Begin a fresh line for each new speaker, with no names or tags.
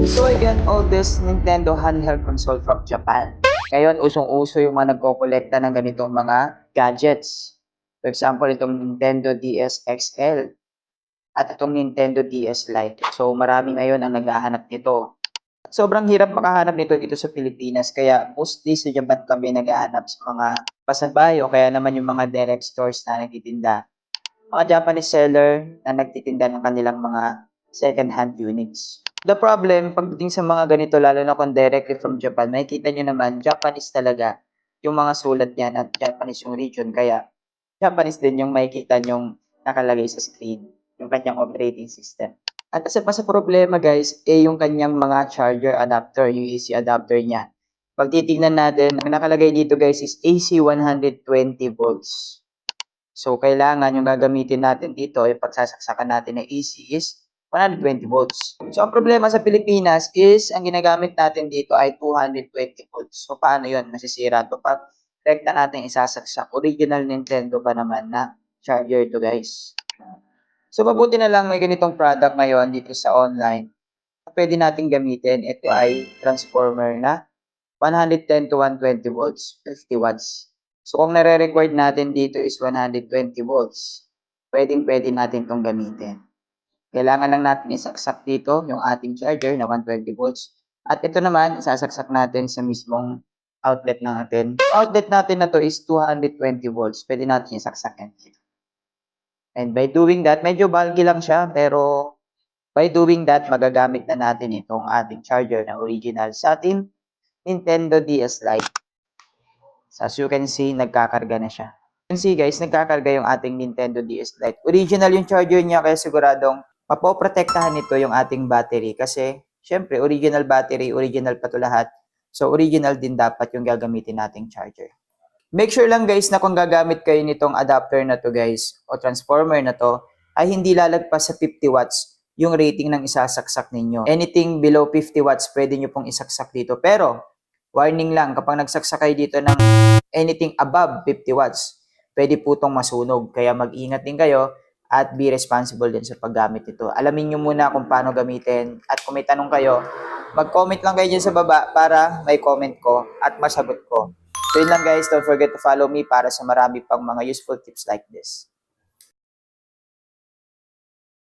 So I got all this Nintendo handheld console from Japan. Ngayon, usong-uso yung mga nagkokolekta ng ganitong mga gadgets. For example, itong Nintendo DS XL at itong Nintendo DS Lite. So marami ngayon ang naghahanap nito. Sobrang hirap makahanap nito dito sa Pilipinas, kaya mostly sa Japan kami naghahanap sa mga pasabay o kaya naman yung mga direct stores na nagtitinda. Mga Japanese seller na nagtitinda ng kanilang mga second-hand units. The problem, pagdating sa mga ganito, lalo na kung directly from Japan, makikita nyo naman, Japanese talaga yung mga sulat niyan at Japanese yung region. Kaya, Japanese din yung makikita nyong nakalagay sa screen, yung kanyang operating system. At isa pa sa problema guys, yung kanyang mga charger adapter, yung AC adapter niya. Pag titignan natin, ang nakalagay dito guys is AC 120 volts. So, kailangan yung gagamitin natin dito, yung pagsasaksakan natin ng AC is 120 volts. So, ang problema sa Pilipinas is, ang ginagamit natin dito ay 220 volts. So, paano yun? Masisira to pag rekta natin isasaksak. Original Nintendo pa naman na charger to guys. So, mabuti na lang may ganitong product ngayon dito sa online. Pwede natin gamitin. Ito ay transformer na 110 to 120 volts, 50 watts. So, kung nare-record natin dito is 120 volts, pwedeng-pwede natin itong gamitin. Kailangan lang natin isaksak dito yung ating charger na 120 volts. At ito naman, isasaksak natin sa mismong outlet natin. Outlet natin na to is 220 volts. Pwede natin isaksak yan. And by doing that, medyo bulky lang siya, pero by doing that, magagamit na natin itong ating charger na original sa ating Nintendo DS Lite. So, as you can see, nagkakarga na siya. You can see guys, nagkakarga yung ating Nintendo DS Lite. Original yung charger niya, kaya siguradong mapoprotektahan nito yung ating battery. Kasi, syempre, original battery, original pa to lahat. So, original din dapat yung gagamitin nating charger. Make sure lang guys na kung gagamit kayo nitong adapter na to guys, o transformer na to, ay hindi lalagpas sa 50 watts yung rating ng isasaksak ninyo. Anything below 50 watts, pwede nyo pong isaksak dito. Pero, warning lang, kapag nagsaksak kayo dito ng anything above 50 watts, pwede po itong masunog. Kaya mag-ingat din kayo at be responsible din sa paggamit nito. Alamin nyo muna kung paano gamitin. At kung may tanong kayo, mag-comment lang kayo dyan sa baba para may comment ko at masagot ko. So yun lang guys, don't forget to follow me para sa marami pang mga useful tips like this.